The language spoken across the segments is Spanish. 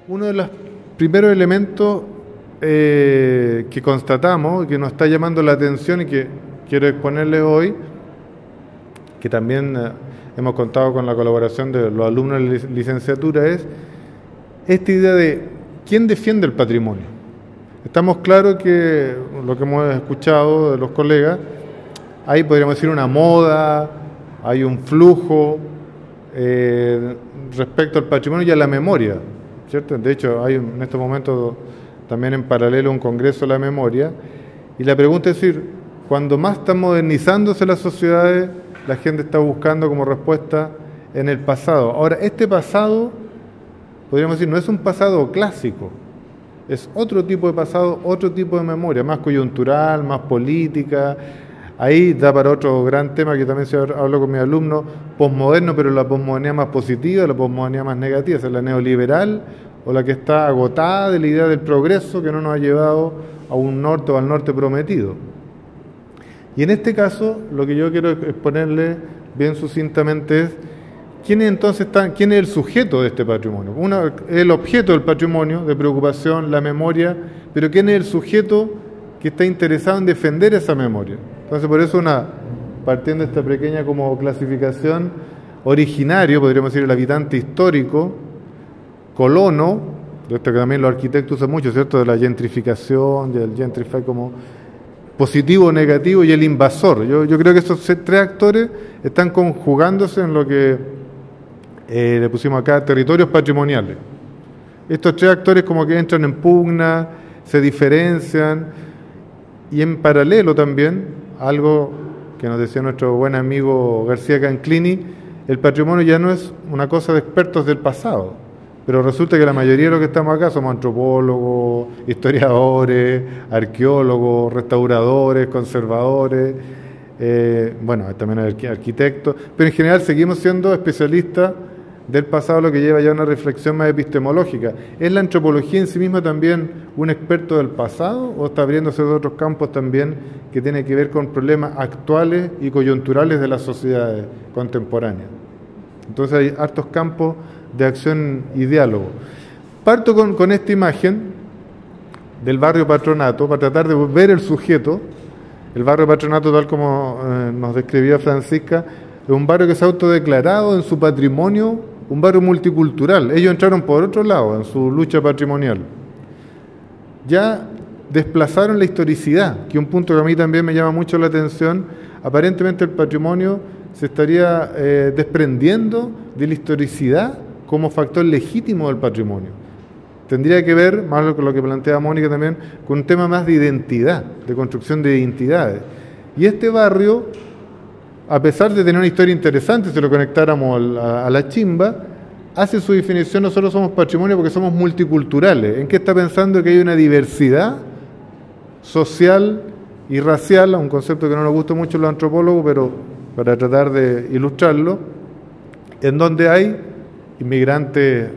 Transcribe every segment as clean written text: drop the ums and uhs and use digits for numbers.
Uno de los primeros elementos que constatamos, que nos está llamando la atención y que quiero exponerles hoy, que también hemos contado con la colaboración de los alumnos de la licenciatura, es esta idea de quién defiende el patrimonio. Estamos claros que lo que hemos escuchado de los colegas, hay, podríamos decir, una moda, hay un flujo respecto al patrimonio y a la memoria, ¿cierto? De hecho, hay en estos momentos también en paralelo un congreso de la memoria, y la pregunta es decir, cuando más están modernizándose las sociedades, la gente está buscando como respuesta en el pasado. Ahora, este pasado, podríamos decir, no es un pasado clásico, es otro tipo de pasado, otro tipo de memoria, más coyuntural, más política. Ahí da para otro gran tema que también se habló con mis alumnos, posmoderno, pero la posmodernidad más positiva, la posmodernidad más negativa, esa es la neoliberal, o la que está agotada de la idea del progreso que no nos ha llevado a un norte o al norte prometido. Y en este caso, lo que yo quiero exponerle bien sucintamente es quién es el sujeto de este patrimonio. Uno es el objeto del patrimonio, de preocupación, la memoria, pero quién es el sujeto que está interesado en defender esa memoria. Entonces, por eso partiendo de esta pequeña como clasificación, originario, podríamos decir el habitante histórico, colono, de esto que también los arquitectos usan mucho, ¿cierto? De la gentrificación, del gentrify como positivo o negativo, y el invasor. Yo creo que estos tres actores están conjugándose en lo que le pusimos acá, territorios patrimoniales. Estos tres actores como que entran en pugna, se diferencian, y en paralelo también, algo que nos decía nuestro buen amigo García Canclini, el patrimonio ya no es una cosa de expertos del pasado, pero resulta que la mayoría de los que estamos acá somos antropólogos, historiadores, arqueólogos, restauradores, conservadores, bueno, también arquitectos, pero en general seguimos siendo especialistas del pasado, lo que lleva ya a una reflexión más epistemológica. ¿Es la antropología en sí misma también un experto del pasado o está abriéndose de otros campos también que tienen que ver con problemas actuales y coyunturales de las sociedades contemporáneas? Entonces hay hartos campos de acción y diálogo. Parto con esta imagen del barrio Patronato para tratar de ver el sujeto. El barrio Patronato, tal como nos describía Francisca, es un barrio que se ha autodeclarado en su patrimonio un barrio multicultural. Ellos entraron por otro lado en su lucha patrimonial. Ya desplazaron la historicidad, que es un punto que a mí también me llama mucho la atención. Aparentemente el patrimonio se estaría desprendiendo de la historicidad como factor legítimo del patrimonio. Tendría que ver, más con lo que plantea Mónica también, con un tema más de identidad, de construcción de identidades. Y este barrio, a pesar de tener una historia interesante, si lo conectáramos a la chimba, hace su definición, nosotros somos patrimonio porque somos multiculturales. ¿En qué está pensando? Que hay una diversidad social y racial, un concepto que no nos gusta mucho a los antropólogos, pero para tratar de ilustrarlo, en donde hay inmigrantes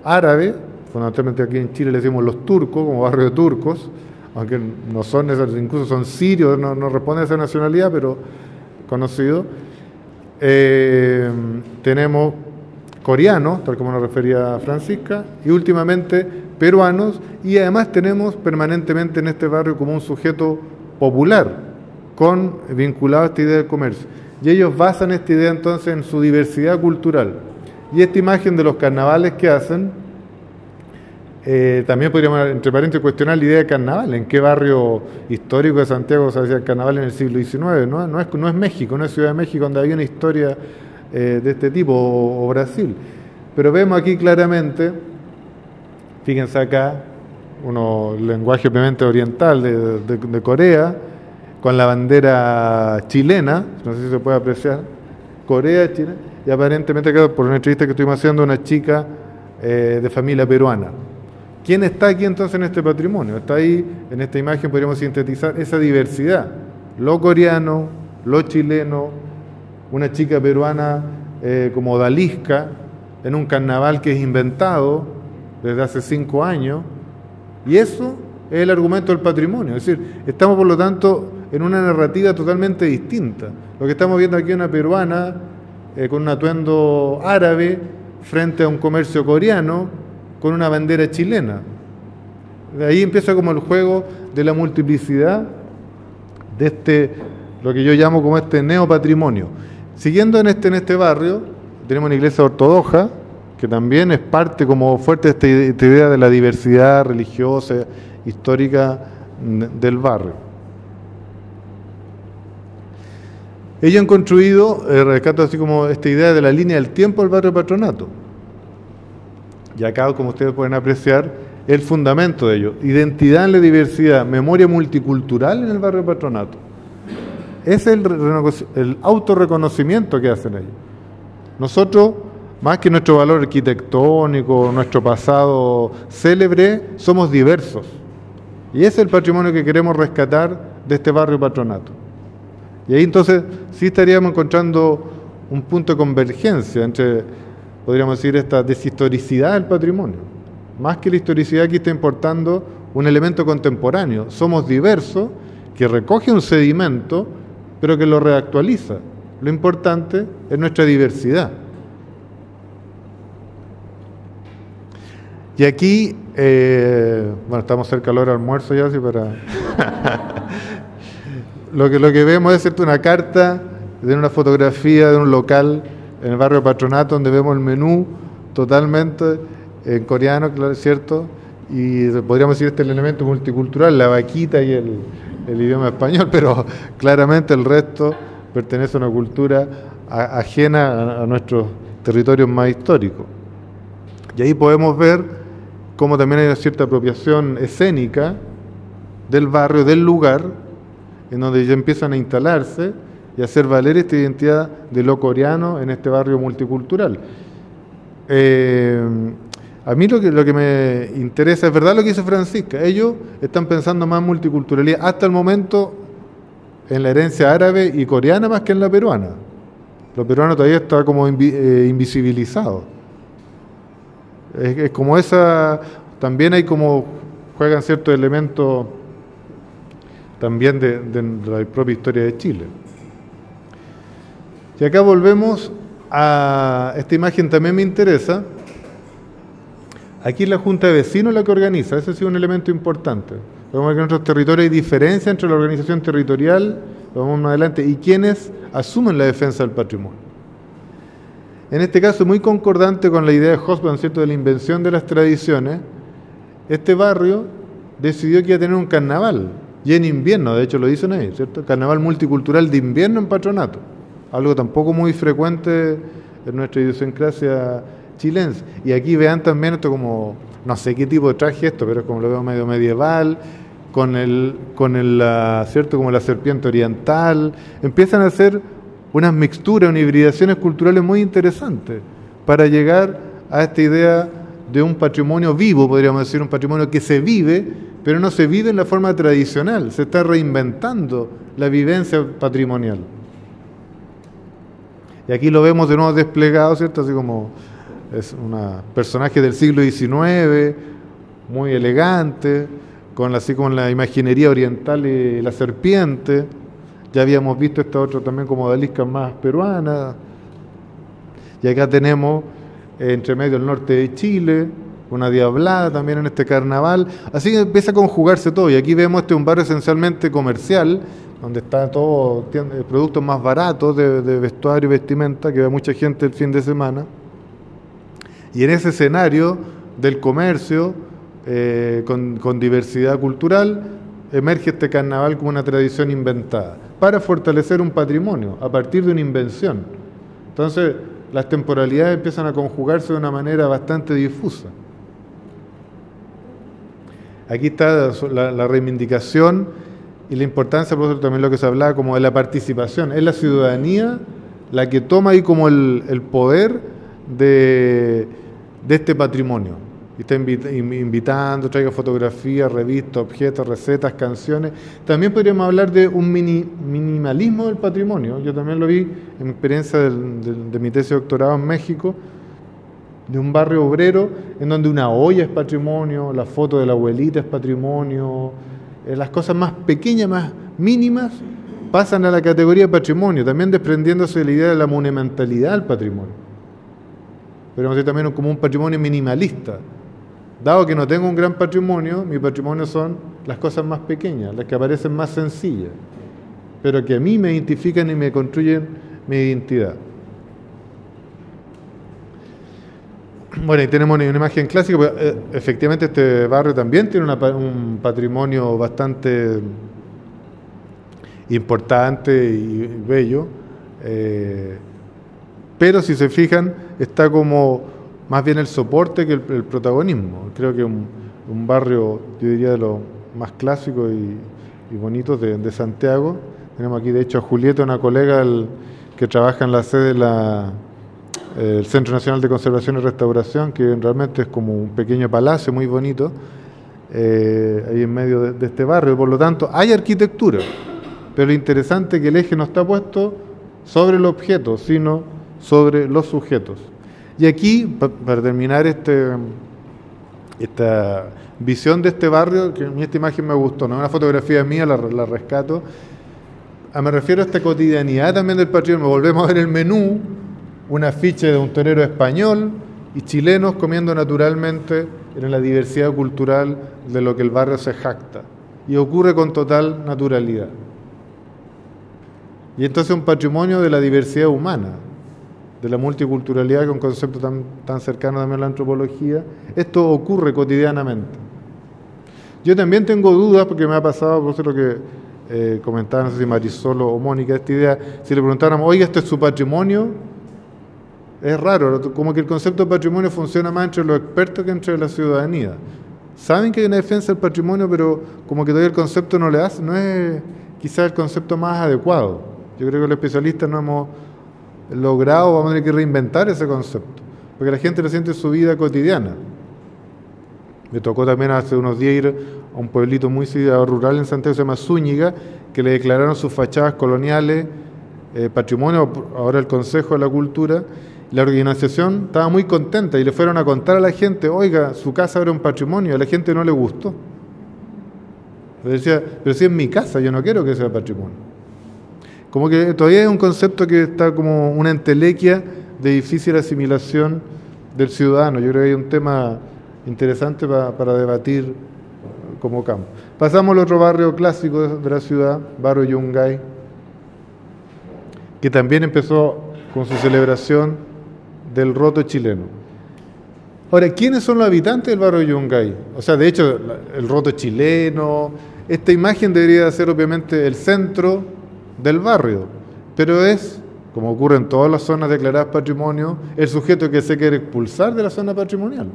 árabes, fundamentalmente aquí en Chile le decimos los turcos, como barrio de turcos, aunque no son, incluso son sirios, no responden a esa nacionalidad, pero conocido. Tenemos coreanos, tal como nos refería Francisca, y últimamente peruanos, y además tenemos permanentemente en este barrio como un sujeto popular, vinculado a esta idea del comercio. Y ellos basan esta idea entonces en su diversidad cultural. Y esta imagen de los carnavales que hacen, también podríamos, entre paréntesis, cuestionar la idea de carnaval. ¿En qué barrio histórico de Santiago se hacía el carnaval en el siglo XIX? No es México, no es Ciudad de México, donde había una historia de este tipo, o Brasil. Pero vemos aquí claramente, fíjense acá, el lenguaje obviamente oriental de Corea, con la bandera chilena, no sé si se puede apreciar, Corea, Chile, y aparentemente acá, por una entrevista que estuvimos haciendo, una chica de familia peruana. ¿Quién está aquí entonces en este patrimonio? Está ahí, en esta imagen podríamos sintetizar esa diversidad, lo coreano, lo chileno, una chica peruana como odalisca, en un carnaval que es inventado desde hace 5 años, y eso es el argumento del patrimonio. Es decir, estamos por lo tanto en una narrativa totalmente distinta. Lo que estamos viendo aquí es una peruana con un atuendo árabe frente a un comercio coreano, con una bandera chilena. De ahí empieza como el juego de la multiplicidad de lo que yo llamo como neopatrimonio. Siguiendo en este barrio, tenemos una iglesia ortodoxa, que también es parte como fuerte de esta idea de la diversidad religiosa, histórica del barrio. Ellos han construido, rescato así como esta idea de la línea del tiempo del barrio Patronato. Y acá, como ustedes pueden apreciar, el fundamento de ello: identidad en la diversidad, memoria multicultural en el barrio Patronato. Es el autorreconocimiento que hacen ellos. Nosotros, más que nuestro valor arquitectónico, nuestro pasado célebre, somos diversos. Y ese es el patrimonio que queremos rescatar de este barrio Patronato. Y ahí entonces sí estaríamos encontrando un punto de convergencia entre, podríamos decir, esta deshistoricidad del patrimonio. Más que la historicidad, aquí está importando un elemento contemporáneo. Somos diversos, que recoge un sedimento, pero que lo reactualiza. Lo importante es nuestra diversidad. Y aquí, bueno, estamos cerca de la hora de almuerzo ya, así para... Lo que vemos es, ¿cierto?, una carta de una fotografía de un local en el barrio Patronato, donde vemos el menú totalmente en coreano, claro, ¿cierto? Y podríamos decir el elemento multicultural, la vaquita y el idioma español, pero claramente el resto pertenece a una cultura ajena a nuestros territorios más históricos. Y ahí podemos ver cómo también hay una cierta apropiación escénica del barrio, del lugar, en donde ya empiezan a instalarse y a hacer valer esta identidad de lo coreano en este barrio multicultural. A mí lo que me interesa, es verdad lo que dice Francisca, ellos están pensando más en multiculturalidad hasta el momento en la herencia árabe y coreana más que en la peruana. Lo peruano todavía está como invisibilizado. Es como esa, también hay como, juegan ciertos elementos también de la propia historia de Chile. Y acá volvemos a esta imagen, también me interesa. Aquí es la Junta de Vecinos la que organiza, ese ha sido un elemento importante. Vemos que en nuestros territorios hay diferencia entre la organización territorial, vamos más adelante, y quienes asumen la defensa del patrimonio. En este caso, muy concordante con la idea de Hobsbawm, ¿cierto?, de la invención de las tradiciones, este barrio decidió que iba a tener un carnaval, y en invierno, de hecho lo dicen ahí, ¿cierto? Carnaval multicultural de invierno en Patronato, algo tampoco muy frecuente en nuestra idiosincrasia chilense. Y aquí vean también esto como, no sé qué tipo de traje esto, pero es como lo veo medio medieval, ¿cierto?, como la serpiente oriental. Empiezan a hacer unas mixturas, unas hibridaciones culturales muy interesantes para llegar a esta idea de un patrimonio vivo, podríamos decir, un patrimonio que se vive, pero no se vive en la forma tradicional, se está reinventando la vivencia patrimonial. Y aquí lo vemos de nuevo desplegado, ¿cierto?, así como es un personaje del siglo XIX, muy elegante, así como la imaginería oriental y la serpiente. Ya habíamos visto esta otra también como odalisca más peruana. Y acá tenemos entre medio el norte de Chile, una diablada también en este carnaval. Así que empieza a conjugarse todo. Y aquí vemos un barrio esencialmente comercial, donde está todo productos más baratos de vestuario y vestimenta, que ve mucha gente el fin de semana. Y en ese escenario del comercio, con diversidad cultural, emerge este carnaval como una tradición inventada, para fortalecer un patrimonio, a partir de una invención. Entonces, las temporalidades empiezan a conjugarse de una manera bastante difusa. Aquí está la reivindicación y la importancia, por eso también lo que se hablaba, como de la participación. Es la ciudadanía la que toma ahí como el poder de este patrimonio. Y está invitando, traiga fotografías, revistas, objetos, recetas, canciones. También podríamos hablar de un minimalismo del patrimonio. Yo también lo vi en mi experiencia de mi tesis de doctorado en México, de un barrio obrero en donde una olla es patrimonio, la foto de la abuelita es patrimonio, las cosas más pequeñas, más mínimas, pasan a la categoría de patrimonio, también desprendiéndose de la idea de la monumentalidad del patrimonio. Pero también como un patrimonio minimalista, Dado que no tengo un gran patrimonio, mi patrimonio son las cosas más pequeñas, las que aparecen más sencillas, pero que a mí me identifican y me construyen mi identidad. Bueno, y tenemos una imagen clásica, pues, efectivamente este barrio también tiene un patrimonio bastante importante y bello, pero si se fijan, está como más bien el soporte que el protagonismo. Creo que un barrio, yo diría, de los más clásicos y bonitos de Santiago. Tenemos aquí, de hecho, a Julieta, una colega que trabaja en la sede del Centro Nacional de Conservación y Restauración, que realmente es como un pequeño palacio muy bonito, ahí en medio de este barrio. Por lo tanto, hay arquitectura, pero lo interesante es que el eje no está puesto sobre el objeto, sino sobre los sujetos. Y aquí, para terminar esta visión de este barrio, que a mí esta imagen me gustó, no es una fotografía mía, la rescato, me refiero a esta cotidianidad también del patrimonio. Volvemos a ver el menú, un afiche de un torero español y chilenos comiendo naturalmente en la diversidad cultural de lo que el barrio se jacta. Y ocurre con total naturalidad. Y entonces un patrimonio de la diversidad humana, de la multiculturalidad, que es un concepto tan cercano también a la antropología. Esto ocurre cotidianamente. Yo también tengo dudas, porque me ha pasado, por eso lo que comentaba, no sé si Marisol o Mónica, esta idea, si le preguntáramos, oiga, ¿esto es su patrimonio? Es raro, como que el concepto de patrimonio funciona más entre los expertos que entre la ciudadanía. Saben que hay una defensa del patrimonio, pero como que todavía el concepto no es quizás el concepto más adecuado. Yo creo que los especialistas no hemos logrado, vamos a tener que reinventar ese concepto, porque la gente lo siente en su vida cotidiana. Me tocó también hace unos días ir a un pueblito muy rural en Santiago, se llama Zúñiga, que le declararon sus fachadas coloniales patrimonio, ahora el Consejo de la Cultura. La organización estaba muy contenta y le fueron a contar a la gente, oiga, su casa era un patrimonio, a la gente no le gustó. Le decía, pero si es mi casa, yo no quiero que sea patrimonio. Como que todavía es un concepto que está como una entelequia de difícil asimilación del ciudadano. Yo creo que hay un tema interesante para debatir como campo. Pasamos al otro barrio clásico de la ciudad, barrio Yungay, que también empezó con su celebración del roto chileno. Ahora, ¿quiénes son los habitantes del barrio Yungay? O sea, de hecho, el roto chileno, esta imagen debería ser obviamente el centro del barrio, pero es, como ocurre en todas las zonas declaradas patrimonio, el sujeto que se quiere expulsar de la zona patrimonial.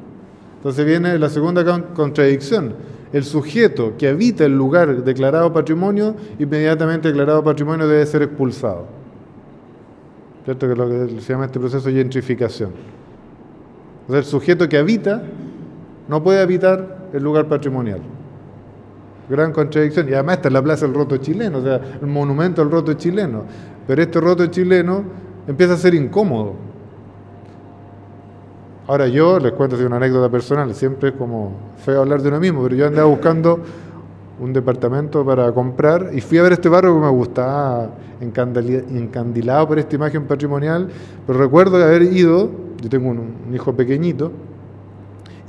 Entonces viene la segunda contradicción. El sujeto que habita el lugar declarado patrimonio, inmediatamente declarado patrimonio debe ser expulsado. ¿Cierto? Que es lo que se llama este proceso de gentrificación. O sea, el sujeto que habita no puede habitar el lugar patrimonial. Gran contradicción. Y además está en la plaza del roto chileno, o sea, el monumento al roto chileno. Pero este roto chileno empieza a ser incómodo. Ahora yo les cuento así una anécdota personal, siempre es como feo hablar de uno mismo, pero yo andaba buscando un departamento para comprar y fui a ver este barrio que me gustaba, encandilado por esta imagen patrimonial, pero recuerdo haber ido, yo tengo un hijo pequeñito,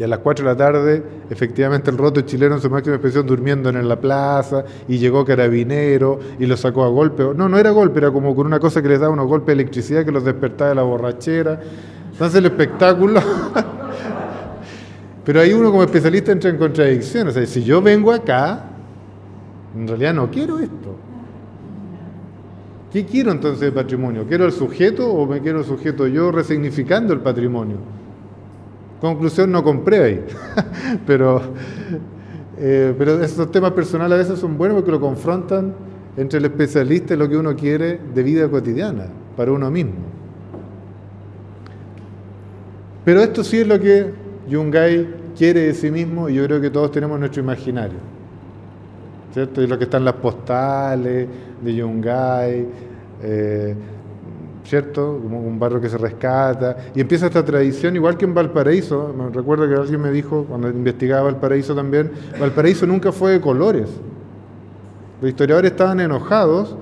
y a las 4 de la tarde, efectivamente, el roto chileno en su máxima expresión durmiendo en la plaza, y llegó carabinero y lo sacó a golpe. No era golpe, era como con una cosa que les daba unos golpes de electricidad que los despertaba de la borrachera. Entonces el espectáculo... Pero ahí uno como especialista entra en contradicción. O sea, si yo vengo acá, en realidad no quiero esto. ¿Qué quiero entonces de patrimonio? ¿Quiero el sujeto o me quiero el sujeto yo resignificando el patrimonio? Conclusión, no compré ahí. pero esos temas personales a veces son buenos porque lo confrontan entre el especialista y lo que uno quiere de vida cotidiana, para uno mismo. Pero esto sí es lo que Yungay quiere de sí mismo y yo creo que todos tenemos nuestro imaginario. ¿Cierto? Y lo que están las postales de Yungay, ¿cierto? Como un barrio que se rescata, y empieza esta tradición, igual que en Valparaíso. Me recuerdo que alguien me dijo, cuando investigaba Valparaíso también, Valparaíso nunca fue de colores. Los historiadores estaban enojados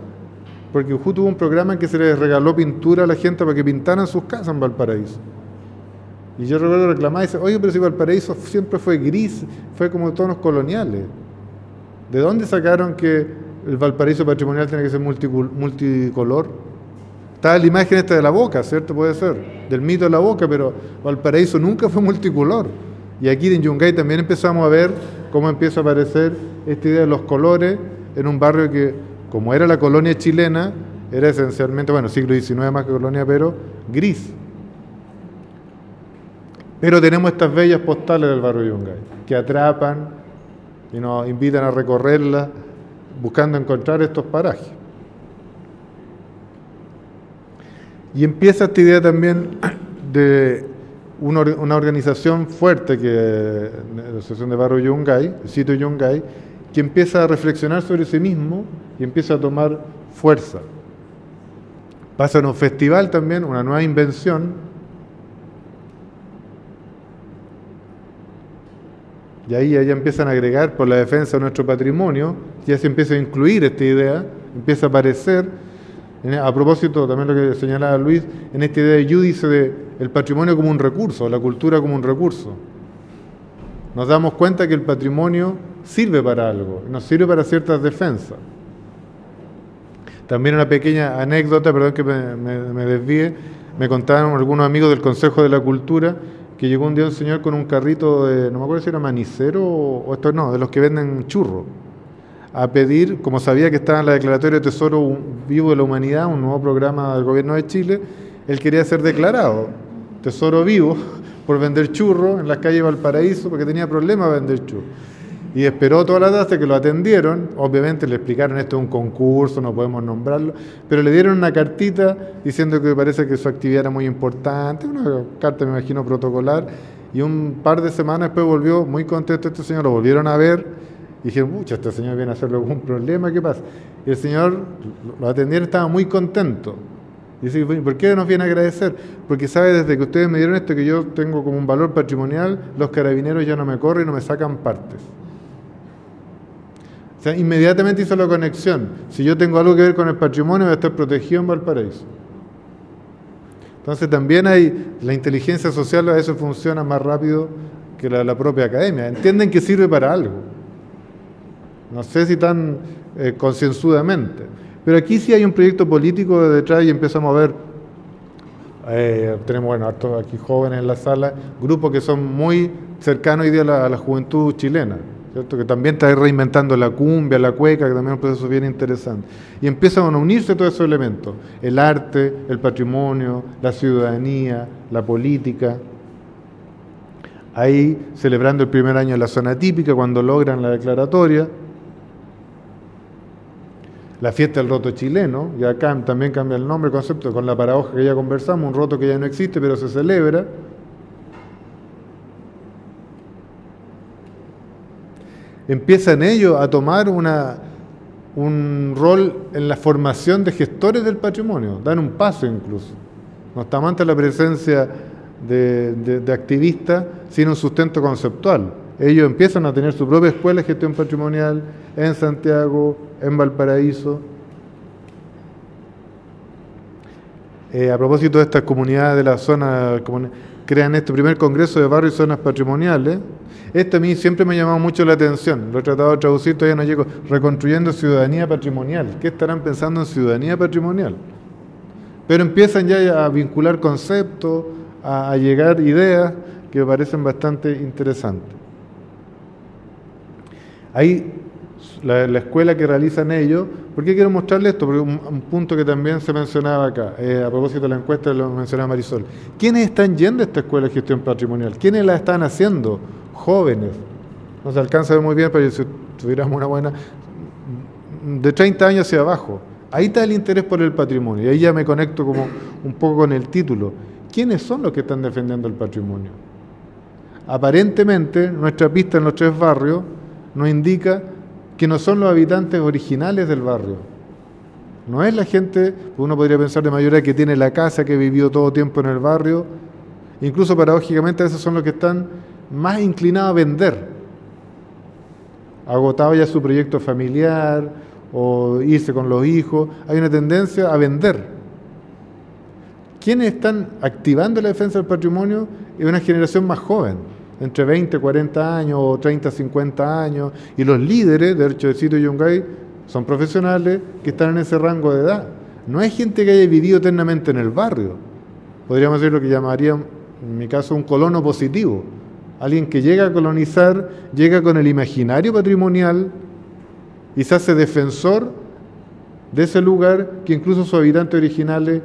porque justo hubo un programa en que se les regaló pintura a la gente para que pintaran sus casas en Valparaíso. Y yo recuerdo reclamar y decir, oye, pero si Valparaíso siempre fue gris, fue como tonos coloniales. ¿De dónde sacaron que el Valparaíso patrimonial tiene que ser multicolor? Estaba la imagen esta de la Boca, ¿cierto? Puede ser, del mito de la Boca, pero Valparaíso nunca fue multicolor. Y aquí en Yungay también empezamos a ver cómo empieza a aparecer esta idea de los colores en un barrio que, como era la colonia chilena, era esencialmente, bueno, siglo XIX más que colonia, pero gris. Pero tenemos estas bellas postales del barrio Yungay, que atrapan y nos invitan a recorrerlas buscando encontrar estos parajes. Y empieza esta idea también de una organización fuerte, que la Asociación de Barrio Yungay, el sitio Yungay, que empieza a reflexionar sobre sí mismo y empieza a tomar fuerza. Pasa en un festival también, una nueva invención, y ahí ya empiezan a agregar por la defensa de nuestro patrimonio, ya se empieza a incluir esta idea, empieza a aparecer, a propósito también lo que señalaba Luis, en esta idea de Giudice de el patrimonio como un recurso, la cultura como un recurso. Nos damos cuenta que el patrimonio sirve para algo, nos sirve para ciertas defensas. También una pequeña anécdota, perdón que me desvíe, me contaron algunos amigos del Consejo de la Cultura que llegó un día un señor con un carrito de, no me acuerdo si era manicero o esto no, de los que venden churros, a pedir, como sabía que estaba en la Declaratoria de Tesoro Vivo de la Humanidad, un nuevo programa del Gobierno de Chile, él quería ser declarado Tesoro Vivo por vender churros en las calles de Valparaíso, porque tenía problemas de vender churros. Y esperó toda la tarde hasta que lo atendieron. Obviamente le explicaron, esto es un concurso, no podemos nombrarlo, pero le dieron una cartita diciendo que parece que su actividad era muy importante, una carta, me imagino, protocolar, y un par de semanas después volvió muy contento este señor, lo volvieron a ver, y dijeron, pucha, este señor viene a hacerle algún problema, ¿qué pasa? Y el señor, lo atendieron, estaba muy contento. Y dice, ¿por qué nos viene a agradecer? Porque sabe, desde que ustedes me dieron esto, que yo tengo como un valor patrimonial, los carabineros ya no me corren y no me sacan partes. O sea, inmediatamente hizo la conexión. Si yo tengo algo que ver con el patrimonio, voy a estar protegido en Valparaíso. Entonces también hay, la inteligencia social a veces funciona más rápido que la propia academia. Entienden que sirve para algo. No sé si tan concienzudamente. Pero aquí sí hay un proyecto político detrás y empezamos a ver, tenemos, bueno, hartos aquí jóvenes en la sala, grupos que son muy cercanos hoy día a la juventud chilena, ¿cierto? Que también está reinventando la cumbia, la cueca, que también es un proceso bien interesante. Y empiezan a unirse todos esos elementos, el arte, el patrimonio, la ciudadanía, la política. Ahí celebrando el primer año de la zona típica, cuando logran la declaratoria. La fiesta del roto chileno, y acá también cambia el nombre, el concepto, con la paradoja que ya conversamos, un roto que ya no existe, pero se celebra. Empiezan ellos a tomar un rol en la formación de gestores del patrimonio, dan un paso incluso. No estamos ante la presencia de activistas sin un sustento conceptual. Ellos empiezan a tener su propia escuela de gestión patrimonial en Santiago, en Valparaíso. A propósito de estas comunidades de la zona, crean este primer congreso de barrios y zonas patrimoniales. Esto a mí siempre me ha llamado mucho la atención. Lo he tratado de traducir, todavía no llego. Reconstruyendo ciudadanía patrimonial. ¿Qué estarán pensando en ciudadanía patrimonial? Pero empiezan ya a vincular conceptos, a llegar ideas que me parecen bastante interesantes. Ahí, la escuela que realizan ellos, ¿por qué quiero mostrarles esto? Porque un punto que también se mencionaba acá, a propósito de la encuesta lo mencionaba Marisol. ¿Quiénes están yendo a esta escuela de gestión patrimonial? ¿Quiénes la están haciendo? Jóvenes. No se alcanza a ver muy bien, pero si tuviéramos una buena... de 30 años hacia abajo. Ahí está el interés por el patrimonio. Y ahí ya me conecto como un poco con el título. ¿Quiénes son los que están defendiendo el patrimonio? Aparentemente, nuestra pista en los 3 barrios nos indica que no son los habitantes originales del barrio. No es la gente, uno podría pensar de mayoría, que tiene la casa, que vivió todo tiempo en el barrio. Incluso paradójicamente a veces son los que están más inclinados a vender. Agotado ya su proyecto familiar o irse con los hijos, hay una tendencia a vender. quienes están activando la defensa del patrimonio es una generación más joven, entre 20, 40 años o 30, 50 años, y los líderes, de hecho de Sito Yungay, son profesionales que están en ese rango de edad. No es gente que haya vivido eternamente en el barrio. Podríamos decir lo que llamaría, en mi caso, un colono positivo. Alguien que llega a colonizar, llega con el imaginario patrimonial y se hace defensor de ese lugar que incluso sus habitantes originales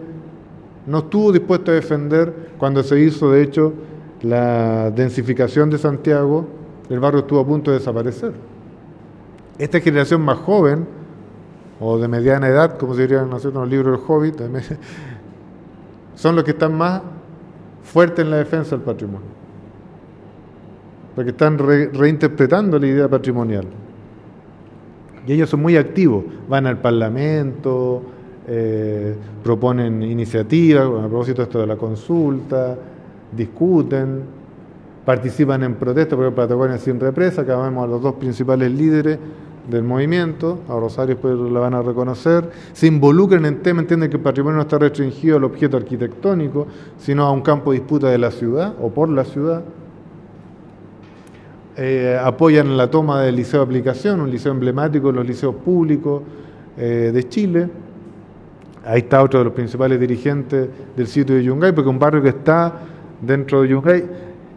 no estuvo dispuesto a defender cuando se hizo, de hecho, la densificación de Santiago. El barrio estuvo a punto de desaparecer. Esta generación más joven, o de mediana edad, como se diría en los libros del Hobbit, son los que están más fuertes en la defensa del patrimonio, porque están reinterpretando la idea patrimonial. Y ellos son muy activos, van al Parlamento, proponen iniciativas, a propósito de esto de la consulta, discuten, participan en protestas, por ejemplo, Patagonia Sin Represa, que vemos a los dos principales líderes del movimiento, a Rosario después la van a reconocer, se involucran en temas, entienden que el patrimonio no está restringido al objeto arquitectónico, sino a un campo de disputa de la ciudad o por la ciudad. Apoyan la toma del Liceo de Aplicación, un liceo emblemático de los liceos públicos de Chile. Ahí está otro de los principales dirigentes del sitio de Yungay, porque es un barrio que está dentro de Yungay.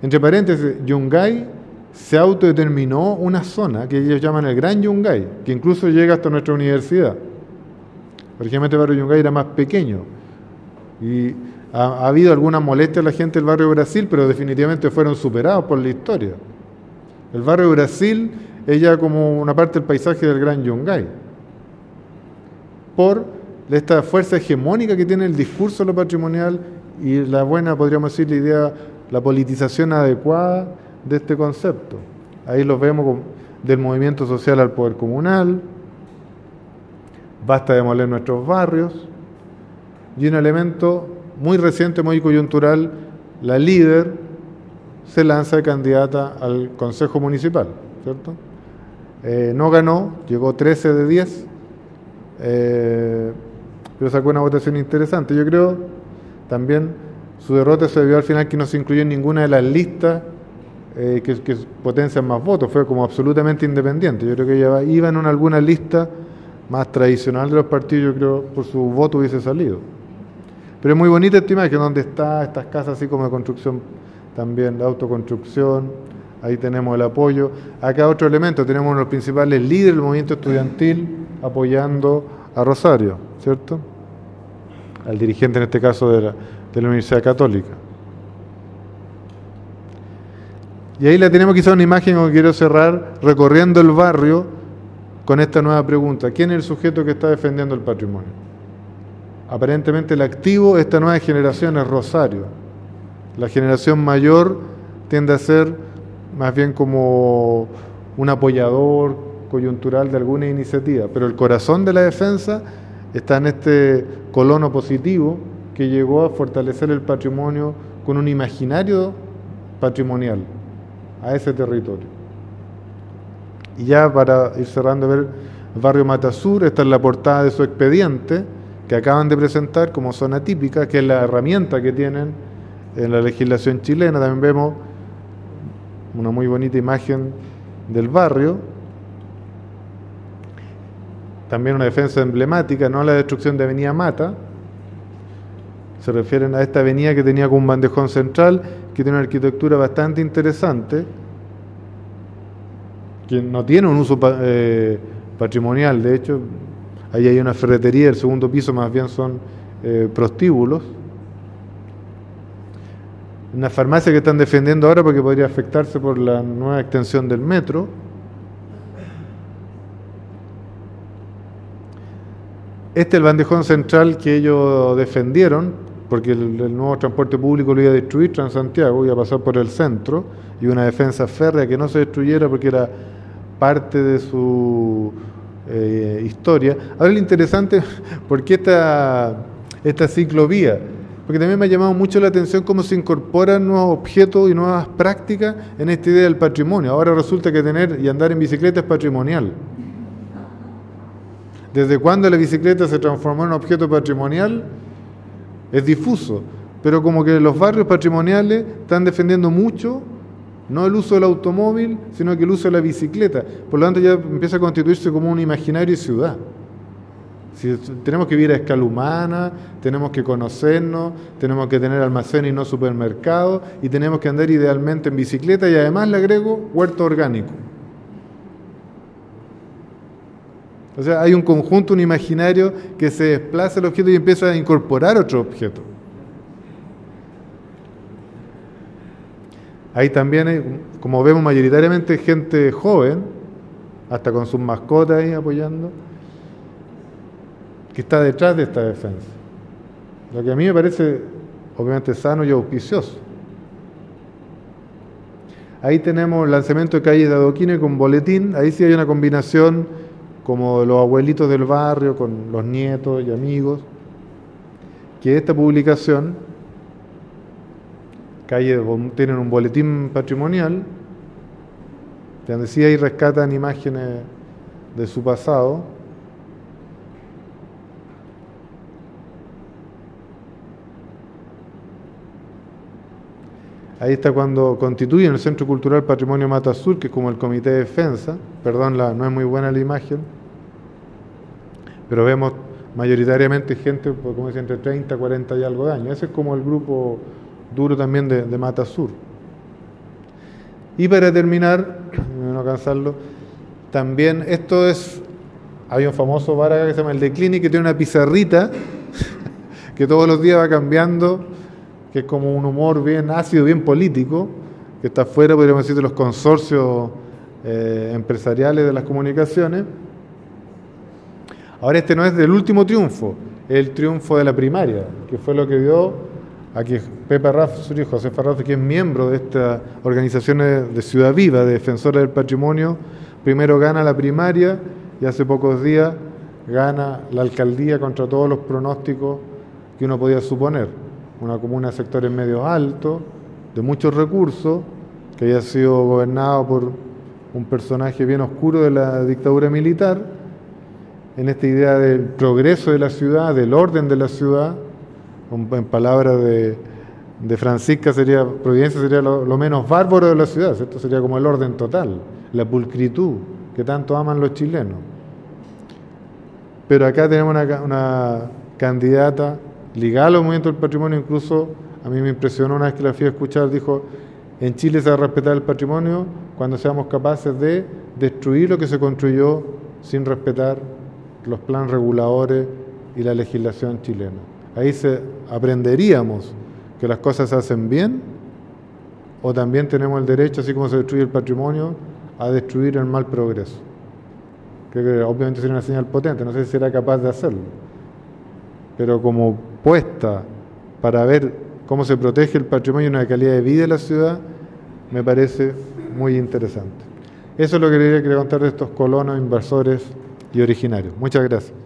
Entre paréntesis, Yungay se autodeterminó una zona que ellos llaman el Gran Yungay, que incluso llega hasta nuestra universidad. Originalmente el barrio Yungay era más pequeño y ha habido alguna molestia a la gente del barrio Brasil, pero definitivamente fueron superados por la historia. El barrio Brasil es ya como una parte del paisaje del Gran Yungay, por esta fuerza hegemónica que tiene el discurso de lo patrimonial y la buena, podríamos decir, la idea, la politización adecuada de este concepto. Ahí los vemos del movimiento social al poder comunal, basta demoler nuestros barrios, y un elemento muy reciente, muy coyuntural, la líder se lanza de candidata al Consejo Municipal, ¿cierto? No ganó, llegó 13 de 10, pero sacó una votación interesante. Yo creo también su derrota se debió al final que no se incluyó en ninguna de las listas que potencian más votos, fue como absolutamente independiente. Yo creo que ella iba en alguna lista más tradicional de los partidos, yo creo por su voto hubiese salido. Pero es muy bonita esta imagen donde está estas casas así como de construcción, también de autoconstrucción, ahí tenemos el apoyo. Acá otro elemento, tenemos los principales líderes del movimiento estudiantil apoyando a Rosario, ¿cierto? Al dirigente en este caso de la Universidad Católica. Y ahí la tenemos quizá una imagen que quiero cerrar, recorriendo el barrio con esta nueva pregunta: ¿quién es el sujeto que está defendiendo el patrimonio? Aparentemente el activo de esta nueva generación es Rosario. La generación mayor tiende a ser más bien como un apoyador coyuntural de alguna iniciativa, pero el corazón de la defensa está en este colono positivo que llegó a fortalecer el patrimonio con un imaginario patrimonial a ese territorio. Y ya para ir cerrando, ver el barrio Matasur, esta es la portada de su expediente que acaban de presentar como zona típica, que es la herramienta que tienen en la legislación chilena. También vemos una muy bonita imagen del barrio, también una defensa emblemática, no a la destrucción de Avenida Mata, se refieren a esta avenida que tenía como un bandejón central, que tiene una arquitectura bastante interesante, que no tiene un uso patrimonial. De hecho, ahí hay una ferretería, el segundo piso más bien son prostíbulos. Una farmacia que están defendiendo ahora porque podría afectarse por la nueva extensión del metro. Este es el bandejón central que ellos defendieron, porque el nuevo transporte público lo iba a destruir, Transantiago, iba a pasar por el centro, y una defensa férrea que no se destruyera porque era parte de su historia. Ahora lo interesante, ¿por qué esta ciclovía? Porque también me ha llamado mucho la atención cómo se incorporan nuevos objetos y nuevas prácticas en esta idea del patrimonio. Ahora resulta que tener y andar en bicicleta es patrimonial. ¿Desde cuándo la bicicleta se transformó en un objeto patrimonial? es difuso, pero como que los barrios patrimoniales están defendiendo mucho, no el uso del automóvil, sino que el uso de la bicicleta. Por lo tanto ya empieza a constituirse como un imaginario de ciudad. Si tenemos que vivir a escala humana, tenemos que conocernos, tenemos que tener almacén y no supermercado, y tenemos que andar idealmente en bicicleta, y además le agrego huerto orgánico. O sea, hay un conjunto, un imaginario que se desplaza el objeto y empieza a incorporar otro objeto. Ahí también hay, como vemos, mayoritariamente gente joven, hasta con sus mascotas ahí apoyando, que está detrás de esta defensa. Lo que a mí me parece obviamente sano y auspicioso. Ahí tenemos el lanzamiento de calles de adoquines con boletín. Ahí sí hay una combinación como de los abuelitos del barrio con los nietos y amigos, que esta publicación, tienen un boletín patrimonial, donde sí ahí rescatan imágenes de su pasado. Ahí está cuando constituyen el Centro Cultural Patrimonio Mata Sur, que es como el Comité de Defensa. Perdón, no es muy buena la imagen, pero vemos mayoritariamente gente, como decía, entre 30 y 40 y algo de años. Ese es como el grupo duro también de Mata Sur. Y para terminar, no cansarlo, también hay un famoso bar acá que se llama el de Clinic, que tiene una pizarrita que todos los días va cambiando, que es como un humor bien ácido, bien político, que está fuera, podríamos decir, de los consorcios empresariales de las comunicaciones. Ahora este no es del último triunfo, es el triunfo de la primaria, que fue lo que dio a que Pepe Rafsuri y José Farrazo, que es miembro de estas organizaciones de Ciudad Viva, de defensores del patrimonio, primero gana la primaria y hace pocos días gana la alcaldía contra todos los pronósticos que uno podía suponer. Una comuna de sectores medios altos, de muchos recursos, que había sido gobernado por un personaje bien oscuro de la dictadura militar, en esta idea del progreso de la ciudad, del orden de la ciudad. En palabras de Francisca, Providencia sería lo menos bárbaro de la ciudad, ¿cierto? Sería como el orden total, la pulcritud que tanto aman los chilenos. Pero acá tenemos una candidata ligada a los movimientos del patrimonio. Incluso a mí me impresionó una vez que la fui a escuchar, dijo: en Chile se va a respetar el patrimonio cuando seamos capaces de destruir lo que se construyó sin respetar los planes reguladores y la legislación chilena. Ahí aprenderíamos que las cosas se hacen bien, o también tenemos el derecho, así como se destruye el patrimonio, a destruir el mal progreso. Creo que obviamente sería una señal potente, no sé si será capaz de hacerlo, pero como puesta para ver cómo se protege el patrimonio y una calidad de vida de la ciudad, me parece muy interesante. Eso es lo que quería contar de estos colonos, inversores y originarios. Muchas gracias.